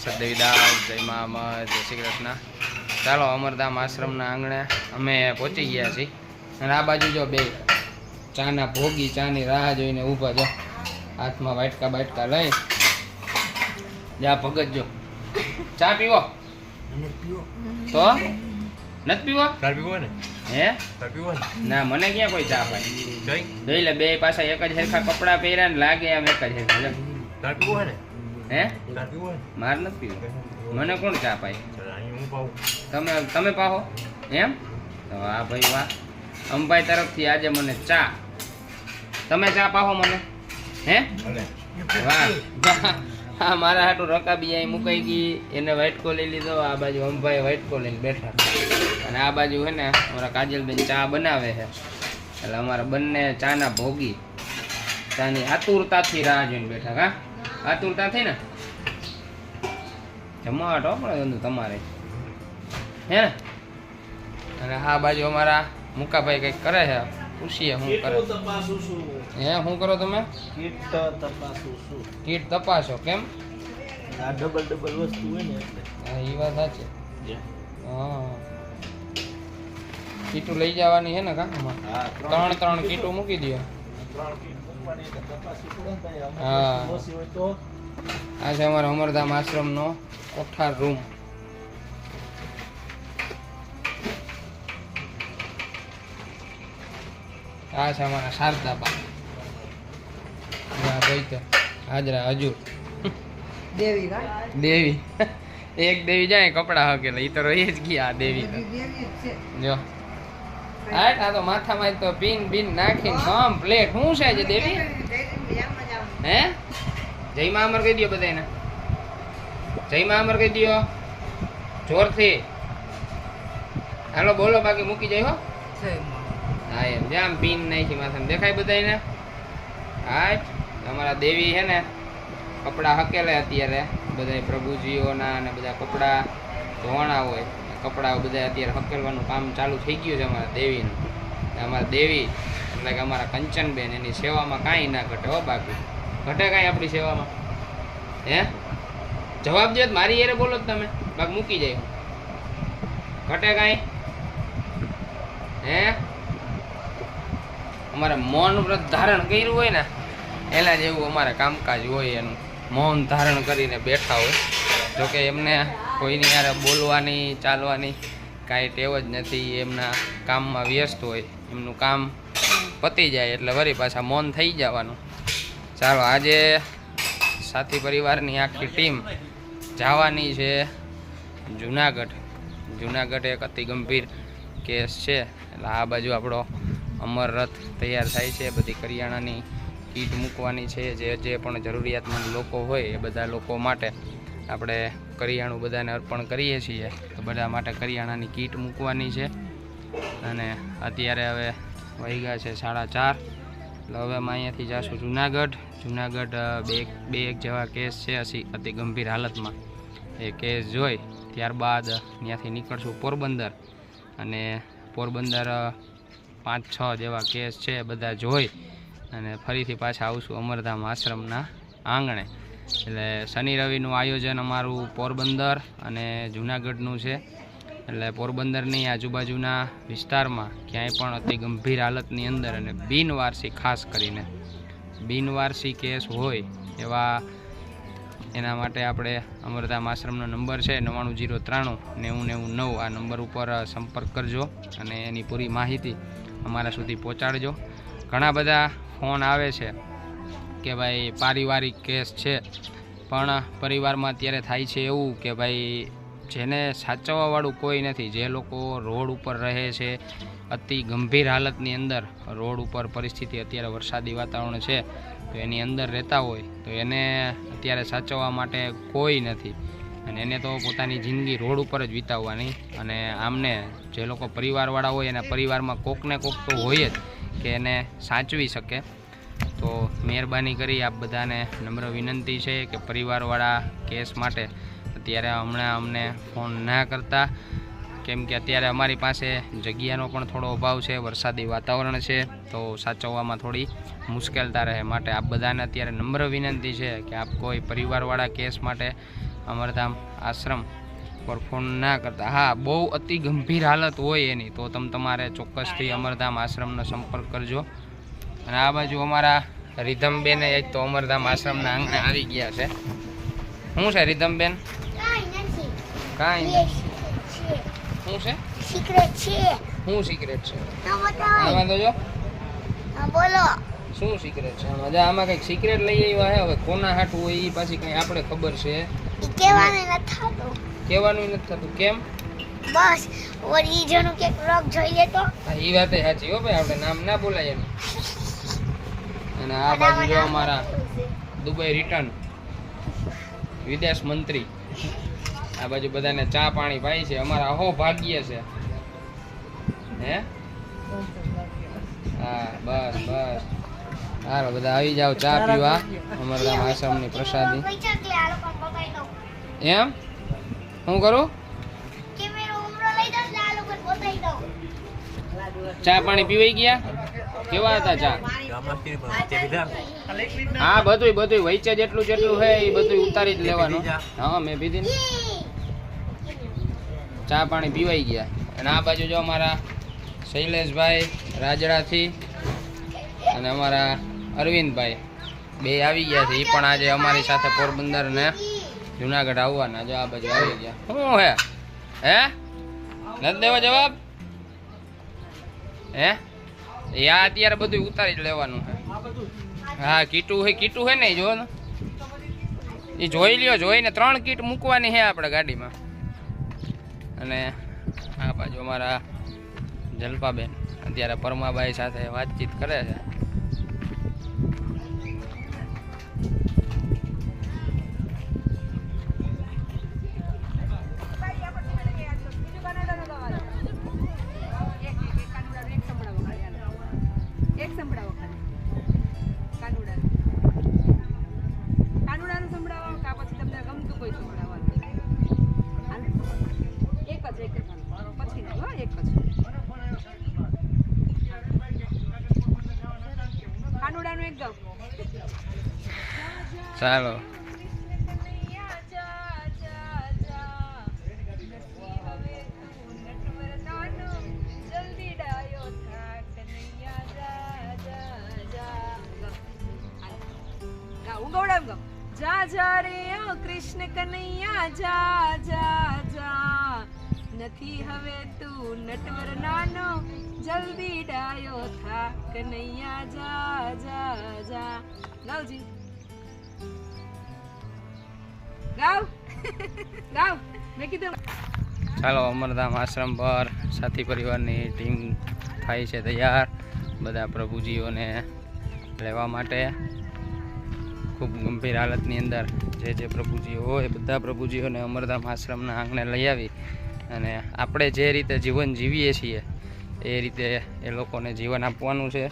સદવિદાસ, જય મા અમર, જય શ્રી કૃષ્ણ। ચાલો અમરધામ આશ્રમના આંગણે અમે પહોંચી ગયા છીએ અને આ બાજુ જો બે ચાના ભોગી ચાની રાહ જોઈને ઊભા જો, હાથમાં વાટકા બાટકા લઈ જા ભગત જો ચા પીવો તો નથી પીવો ને હે પીવો ને ના મને ક્યાં કોઈ ચા પાય જોઈ લે બે પાછા એક જ સરખા કપડા પહેર્યા ને લાગે આમ એક જ સરખા પીવો ને હે પીવો ને માર નથી પીવો મને કોણ ચા પાય હું પાઉં તમે પાહો એમ તો આ ભાઈ વાહ અંબાઈ તરફથી આજે મને ચા તમે ચા પાહો મને હે વાહ હા મારા હાટું રકાબી અહીં મુકાઈ ગઈ એને વાઇટકો લઈ લીધો આ બાજુ અંબાઈ વાઇટકો લઈને બેઠા અને આ બાજુ છે ને અમારા કાજલબેન ચા બનાવે છે એટલે અમારા બંને ચાના ભોગી ચાની આતુરતાથી રાહ જોઈને બેઠા કા આતુરતાથી ને જમાવટ પડે તમારે હે ને અને આ બાજુ અમારા મુકાભાઈ કંઈક કરે છે પૂછીએ શું કરે હે શું કરો તમે કીટ તપાસો કેમ આ ડબલ વસ્તુ હોય ને એટલે હા એ વાત સાચી હા કીટું લઈ જવાની છે ને કા ત્રણ કીટું મૂકી દો હા આ છે અમારા અમરધામ આશ્રમનો કોઠાર રૂમ આ છે અમારા શારદાબા ભાઈ તો હાજરા હજુ દેવી એક દેવી જાય કપડા હકેલે એ તો રહી જ ગયા દેવી જો આ તો માથામાં તો પીન નાખીને કમ્પ્લેટ શું છે જે દેવી હે જય મા અમર કહી દો બધાને જય મા અમર કહી દો જોરથી હાલો બોલો બાકી મૂકી જાય હો હા એમ જામ પીન નાખી માથામાં દેખાય બધાને હા અમારા દેવી છે ને કપડા હકેલે અત્યારે બધા પ્રભુજીઓના અને બધા કપડા ધોવાણા હોય કપડા બધા અત્યારે હકેલવાનું કામ ચાલુ થઈ ગયું છે અમારા દેવીનું અમારા દેવી એટલે કે અમારા કંચનબેન એની સેવામાં કાંઈ ના ઘટે હો બાકી ઘટે કાંઈ આપણી સેવામાં હે જવાબ દો મારી યારે બોલો જ તમે બાકી મૂકી જાય ઘટે કાંઈ હે અમારે મૌન વ્રત ધારણ કર્યું હોય ને એના જેવું અમારે કામકાજ હોય એનું મૌન ધારણ કરીને બેઠા હોય જોકે એમને કોઈની યારે બોલવાની ચાલવાની કાંઈ ટેવ જ નથી એમના કામમાં વ્યસ્ત હોય એમનું કામ પતી જાય એટલે વળી પાછા મૌન થઈ જવાનું ચાલો આજે સાથી પરિવારની આખી ટીમ જવાની છે જુનાગઢ એક અતિ ગંભીર કેસ છે એટલે આ બાજુ આપણો અમર રથ તૈયાર થાય છે બધી કરિયાણાની કીટ મૂકવાની છે જે પણ જરૂરિયાતમંદ લોકો હોય એ બધા લોકો માટે આપણે કરિયાણું બધાને અર્પણ કરીએ છીએ તો બધા માટે કરિયાણાની કીટ મૂકવાની છે અને અત્યારે હવે વાગ્યા છે 4:30 એટલે હવે અમે અહીંયાથી જઈશું જુનાગઢ બે એક જેવા કેસ છે અતિ ગંભીર હાલતમાં એ કેસ જોઈ ત્યારબાદ ત્યાંથી નીકળશું પોરબંદર અને પોરબંદર 5-6 જેવા કેસ છે બધા જોઈ અને ફરીથી પાછા આવશું અમરધામ આશ્રમના આંગણે એટલે શનિ રવિનું આયોજન અમારું પોરબંદર અને જુનાગઢનું છે એટલે પોરબંદરની આજુબાજુના વિસ્તારમાં ક્યાંય પણ અતિ ગંભીર હાલતની અંદર અને બિનવારસી ખાસ કરીને બિનવારસી કેસ હોય એવા એના માટે આપણે અમરધામ આશ્રમનો નંબર છે 99039999 આ નંબર ઉપર સંપર્ક કરજો અને એની પૂરી માહિતી અમારા સુધી પહોંચાડજો ઘણા બધા ફોન આવે છે કે ભાઈ પારિવારિક કેસ છે પણ પરિવારમાં અત્યારે થાય છે એવું કે ભાઈ જેને સાચવવાવાળું કોઈ નથી જે લોકો રોડ ઉપર રહે છે અતિ ગંભીર હાલતની અંદર રોડ ઉપર પરિસ્થિતિ અત્યારે વરસાદી વાતાવરણ છે તો એની અંદર રહેતા હોય તો એને અત્યારે સાચવવા માટે કોઈ નથી અને એને તો પોતાની જિંદગી રોડ ઉપર જ વિતાવવાની અને આમને જે લોકો પરિવારવાળા હોય એના પરિવારમાં કોકને કોક તો હોય જ કે એને સાચવી શકે તો મહેરબાની કરી આપ બધાને નમ્ર વિનંતી છે કે પરિવારવાળા કેસ માટે અત્યારે હમણાં અમને ફોન ના કરતા કેમ કે અત્યારે અમારી પાસે જગ્યાનો પણ થોડો અભાવ છે વરસાદી વાતાવરણ છે તો સાચવવામાં થોડી મુશ્કેલતા રહે માટે આપ બધાને અત્યારે નમ્ર વિનંતી છે કે આપ કોઈ પરિવારવાળા કેસ માટે અમરધામ આશ્રમ પર ફોન ના કરતા. હા, બહુ અતિ ગંભીર હાલત હોય એની તો તમારે ચોક્કસથી અમરધામ આશ્રમનો સંપર્ક કરજો. અને આ બાજુ અમારા રીધમબેન એક તો અમરધામ આશ્રમના આંગણે આવી ગયા છે. શું છે રીધમબેન? કાંઈ નથી. શું છે? સિક્રેટ છે. શું સિક્રેટ છે? તો બતાવો. આમાં તો જો બોલો. શું સિક્રેટ છે? આમાં કંઈક સિક્રેટ લઈ આવ્યા હે. હવે કોના હાટું હોય એ પાછી કંઈ આપણે ખબર છે? ઈ કહેવાનું નથી થતું. કહેવાનું નથી થતું. કેમ? બસ ઓરી જણું કે વ્લોગ જોઈ લેતો. હા, એ વાત સાચી હો ભાઈ, આપણે નામ ના બોલાય એનું. અને આ બાજુ જો અમારા દુબઈ રિટર્ન વિદેશ મંત્રી આ બાજુ બધાને ચા પાણી પાય છે. અમારા અહો ભાગ્ય છે. હે? હા, બસ બસ. હાલો બધા આવી જાવ ચા પીવા. અમરધામ આશ્રમની પ્રસાદી. પૈસા કે આ લોકો બગાઈ દો. એમ હું કરું? કેમેરો ઉમરો લઈ દો ને આ લોકો બગાઈ દો. ચા પાણી પીવાઈ ગયા? કેવા હતા ચા? હા, બધું વૈચે જેટલું છે એ બધું ઉતારી જ લેવાનું. હા, મેં પીધી ને. ચા પાણી પીવાઈ ગયા. અને આ બાજુ જો અમારા શૈલેષભાઈ રાજડાથી અને અમારા અરવિંદભાઈ બે આવી ગયા છે. એ પણ આજે અમારી સાથે પોરબંદર ને જુનાગઢ આવવાના. જો આ બાજુ આવી ગયા. શું હે નથી દેવા જવાબ? હે યા અત્યારે બધું ઉતારી જ લેવાનું છે. હા, કીટું હે ને જો ને એ જોઈ લ્યો. જોઈને 3 કીટ મૂકવાની છે આપણે ગાડીમાં. અને આ બાજુ અમારા જલ્પાબેન અત્યારે પરમાબાઈ સાથે વાતચીત કરે છે. ચાલો જા જા રે ઓ કૃષ્ણ કનૈયા જા જા જા નથી હવે તું નટવર નાનો જલ્દી ડાયો થા કનૈયા જા જા જા. ગાવજી ગાવ ગાવ મેં કીધું. ચાલો અમરધામ આશ્રમ પર સાથી પરિવારની ટીમ થાય છે તૈયાર બધા પ્રભુજીઓને લેવા માટે. ખૂબ ગંભીર હાલતની અંદર જે પ્રભુજીઓ હોય બધા પ્રભુજીઓને અમરધામ આશ્રમના આંગણે લઈ આવી અને આપણે જે રીતે જીવન જીવીએ છીએ એ રીતે એ લોકોને જીવન આપવાનું છે.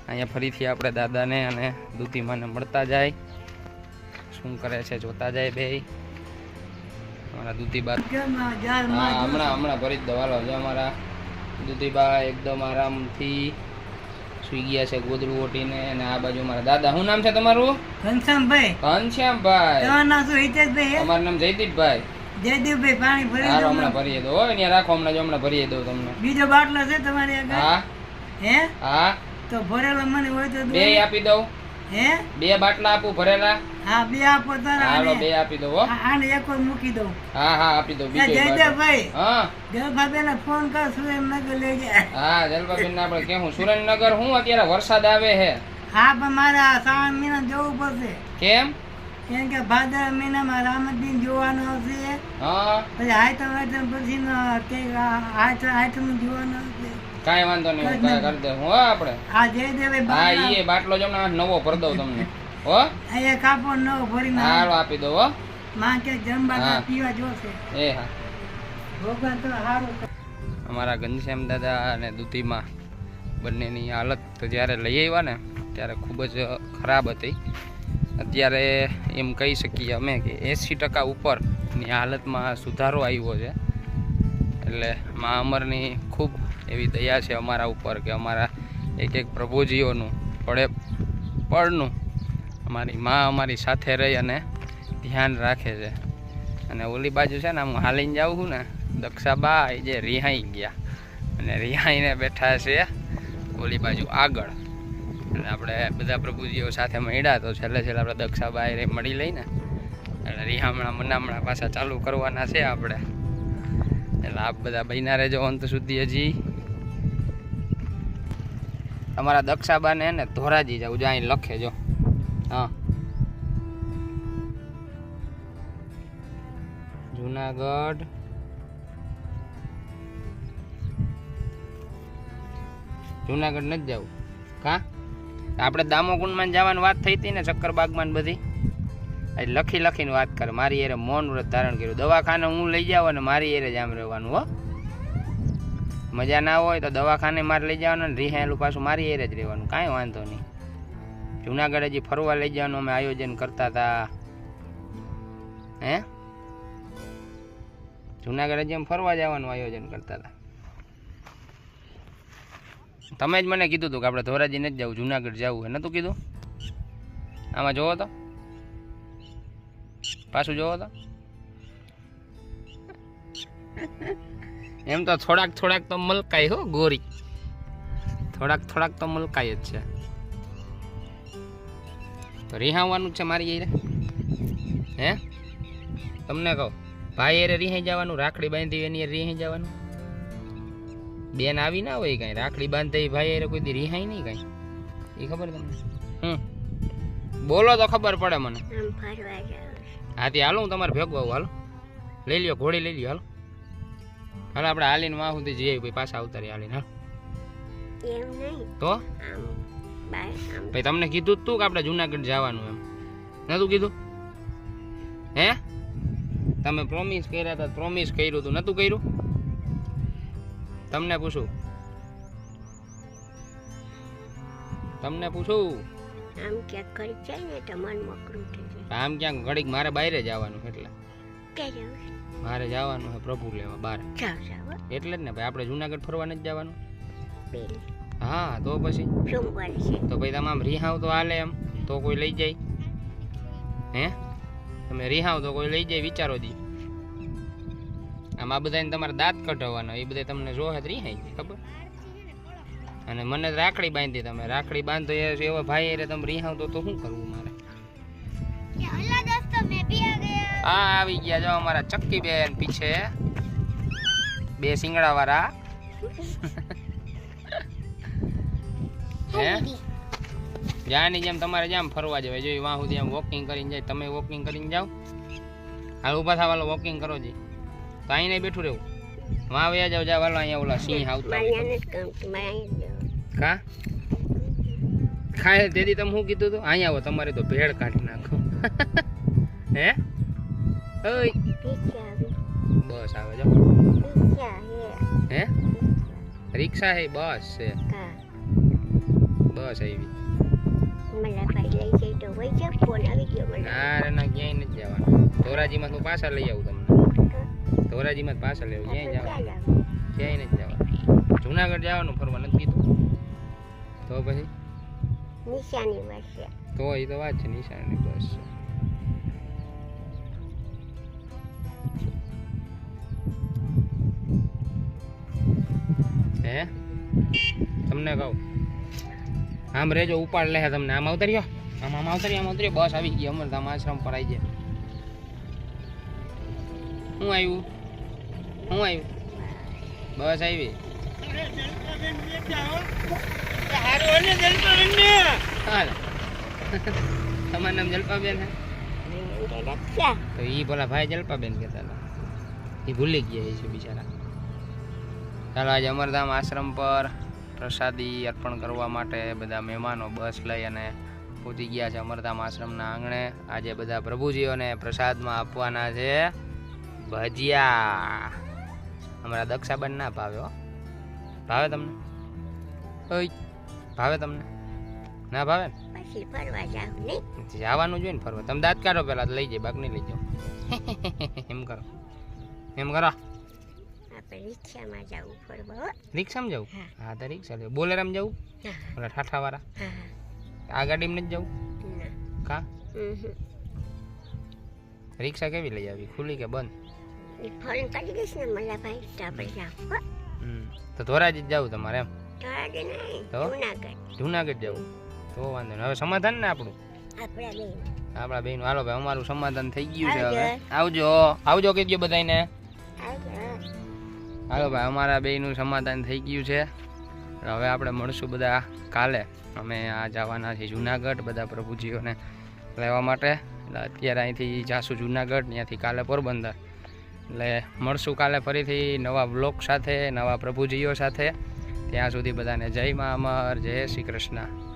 અહીંયા ફરીથી આપણે દાદાને અને દૂધીમાને મળતા જાય. શું કરે છે જોતા જાય બે. અમારા દૂધીબા હમણાં ભરી જ દો. હાલો જો અમારા દૂધીબા એકદમ આરામથી સુઈ ગયા છે ગોદડું ઓટીને. અને આ બાજુ અમારા દાદા. શું નામ છે તમારું? ઘનશ્યામભાઈ. ઘનશ્યામભાઈ. તમારું નામ શું? હિતેશભાઈ. અમારું નામ જયદીપભાઈ. જયદેવભાઈ પાણી ભરી હાલો દો. હમણાં ભરી દો. અહીંયા રાખો. હમણાં ભરી દઉં તમને. બીજો બાટલો છે તમારી આગળ? હા હે હા, તો ભરેલો મને હોય તો દો. 2 આપી દઉં. હે 2 બાટલા આપું ભરેલા. હા 2 આપો તારા. હાલો 2 આપી દઉં હો. આને એક જ મૂકી દઉં. હા હા આપી દઉં. બીજો બાટલો. જયદેવભાઈ હા જલભાઈ ફોન કર સુરેન્દ્રનગર લઈ જાય. હા જલપાબેન ને આપણે કેવું સુરેન્દ્રનગર હું અત્યારે વરસાદ આવે છે. હા પણ મારે આ શ્રાવણ મહિના જવું પડશે. કેમ? કેમ કે ભાદર મહિનામાં રામદીન જોવાનું આવશે. હા પછી આઈટમ પછી આઈટમ જોવાનું આવશે. કાંઈ વાંધો નહીં. હું કાંઈ કરી દઉં હો આપણે. આ જયદેવભાઈ હા એ બાટલો જો ને નવો ભરી દઉં તમને હો. અહીંયા કાપડ નવો ભરી હાલો આપી દઉં હો. માં કે જમવા હા. પીવા જોશે. એ હા. ભગવાન તો સારું. અમારા ઘનશ્યામ દાદા અને દૂધીમાં બંનેની હાલત તો જ્યારે લઈ આવ્યા ને ત્યારે ખૂબ જ ખરાબ હતી. અત્યારે એમ કહી શકીએ અમે કે 80% ઉપરની હાલતમાં સુધારો આવ્યો છે. એટલે મા અમરની ખૂબ એવી દયા છે અમારા ઉપર કે અમારા એક પ્રભુજીઓનું પળનું અમારી મા અમારી સાથે રહી અને ધ્યાન રાખે છે. અને ઓલી બાજુ છે ને હું હાલીને જાઉં છું ને દક્ષાબા એ જે રિહાઈ ગયા અને રિહાઈને બેઠા છે ઓલી બાજુ આગળ. એટલે આપણે બધા પ્રભુજીઓ સાથે મળ્યા તો છેલ્લે આપણે દક્ષાબા એ મળી લઈને એટલે રિહામણા મનામણા પાછા ચાલુ કરવાના છે આપણે. એટલે આપ બધા બહીના રહેજો અંત સુધી. હજી તમારા દક્ષાબાને ને ધોરાજી જવું જો અહીં લખે જો. હા જુનાગઢ નથી જવું કા આપણે દામોકુંડમાં જવાની વાત થઈ હતી ને શક્કરબાગમાં ને બધી લખીને વાત કરે. મારી એરે મૌન વ્રત ધારણ કર્યું. દવાખાને હું લઈ જાવ ને મારી એરે જ આમ રહેવાનું. હો મજા ના હોય તો દવાખાને મારે લઈ જવાનું ને રિહાયેલું પાછું મારી એરે જ રહેવાનું. કાંઈ વાંધો નહીં. જુનાગઢ હજી ફરવા લઈ જવાનું અમે આયોજન કરતા હતા. હે જુનાગઢ હજી એમ ફરવા જવાનું આયોજન કરતા હતા. તમે જ મને કીધું હતું કે આપણે ધોરાજી નથી જવું જુનાગઢ જવું હે નતું કીધું? આમાં જોવો તો પાછું જોવો તો એમ તો થોડાક તો મલકાય હો ગોરી. થોડાક તો મલકાય જ છે. રિહાવાનું જ છે મારી એરે. હે તમને કહું ભાઈ એરે રિહાઈ જવાનું. રાખડી બાંધી એની રિહાઈ જવાનું. બેન આવી ના હોય કઈ રાખડી બાંધે ભાઈ એરે કોઈ દી રિહાઈ નહીં કઈ. એ ખબર તમને? બોલો તો ખબર પડે મને. હા તે હાલો હું તમારે ભેગું આવું. હાલો લઈ લ્યો ઘોડી લઈ લ્યો. હાલો આપણે હાલીને માં સુધી જઈએ ભાઈ પાછા આવતા રહી હાલીને. હાલ તો ભાઈ તમને કીધું તું કે આપણે જુનાગઢ જવાનું એમ નતું કીધું? હે તમે પ્રોમિસ કર્યા હતા. પ્રોમિસ કર્યું તું નતું કર્યું? તમને પૂછું આમ ક્યાંક ઘડીક મારે બહાર જવાનું. એટલે મારે જવાનું છે પ્રભુ લેવા બહાર. એટલે જ ને ભાઈ આપણે જુનાગઢ ફરવા નથી જવાનું. હા તો પછી તો ભાઈ તમે આમ રિહાવ તો હાલે એમ તો કોઈ લઈ જાય. હે તમે રિહાવ તો કોઈ લઈ જાય. વિચારો દી આમ આ બધાને તમારે દાંત કઢાવવાનો એ બધા તમને જોહે રિહાઈ જાય ખબર. અને મને રાખડી બાંધી. તમે રાખડી બાંધો એવા ભાઈ એટલે તમે રિહાવ તો શું કરવું મારે? હા આવી ગયા જો અમારા ચક્કી બેન પીછે બે સિંગડા વાળા. હે જ્યાંની જેમ તમારે જ્યાં ફરવા જવાય જોઈએ વાં સુધી આમ વોકિંગ કરીને જાય. તમે વોકિંગ કરીને જાઓ. હાલ ઉભા થવા વાલો વોકિંગ કરો જી તો અહીં નહીં બેઠું રહેવું. વાં વ્યા જાવ જા વાલો અહીંયા ઓલા સિંહ આવતા કા ખાય તેથી તમે શું કીધું હતું? અહીંયા આવો તમારે તો ભેળ કાઢી નાખો. હે ઓય બસ આવે જો. હે રિક્ષા હે બસ છે બસ આવી. ના રે ના ક્યાંય નથી જવાનું. ધોરાજીમાં તું પાછા લઈ આવું તમને. ધોરાજીમાં પાછા લઈ આવું. ક્યાંય જવાનું ક્યાંય નથી જવાનું. જુનાગઢ જવાનું ફરવા નથી કીધું તો પછી નિશાની બસ છે. તો એ તો વાત છે નિશાની બસ છે. હે તમને કહું આમ રેજો ઉપાડ લે તમને. આમ આવતર્યો આમ આવતર્યો બસ આવી ગઈ અમરધામ આશ્રમ પર આવી જાય. શું આવ્યું બસ આવી. તમારું નામ જલ્પાબેન હે તો ઈ બોલા ભાઈ જલ્પાબેન કહેતા હતા. એ ભૂલી ગયા છે બિચારા. ચાલો આજે અમરધામ આશ્રમ પર પ્રસાદી અર્પણ કરવા માટે બધા મહેમાનો બસ લઈ અને પહોંચી ગયા છે અમરધામ આશ્રમના આંગણે. આજે બધા પ્રભુજીઓને પ્રસાદમાં આપવાના છે ભજીયા. અમારા દક્ષાબેન ના ભાવે હો. ભાવે તમને? ઓય ભાવે તમને? ના ભાવે ને જવાનું જોઈએ ને ફરવા. તમે દાંત કાઢો પેલા લઈ જાય બાક નહીં લઈ જાઓ. એમ કરો રિક્ષામાં જવું? હા તો રિક્ષા લે. બોલેરામાં જવું? ઓલા ઠાઠા વાળા આ ગાડીમાં નથી જવું કા? રિક્ષા કેવી લઈ આવી, ખુલ્લી કે બંધ? ફોન કરી દઈશ ને मला ભાઈ તો આપણે જાવ તો ધોરાજી જ જવું તમારે એમ? ધોરાજી નહીં તો? જુનાગઢ જુનાગઢ જવું તો વાંધો નહીં. હવે સમાધાન ને આપણું આપણા બેન આપણા બેન હાલો ભાઈ અમારું સમાધાન થઈ ગયું છે. હવે આવજો. આવજો કહેજો બધાને. આવજો હાલો ભાઈ અમારા બેયનું સમાધાન થઈ ગયું છે. હવે આપણે મળશું બધા કાલે. અમે આ જવાના છીએ જુનાગઢ બધા પ્રભુજીઓને લેવા માટે. એટલે અત્યારે અહીંથી જાશું જુનાગઢ, ત્યાંથી કાલે પોરબંદર. એટલે મળશું કાલે ફરીથી નવા બ્લોગ સાથે, નવા પ્રભુજીઓ સાથે. ત્યાં સુધી બધાને જય મા અમર, જય શ્રી કૃષ્ણ.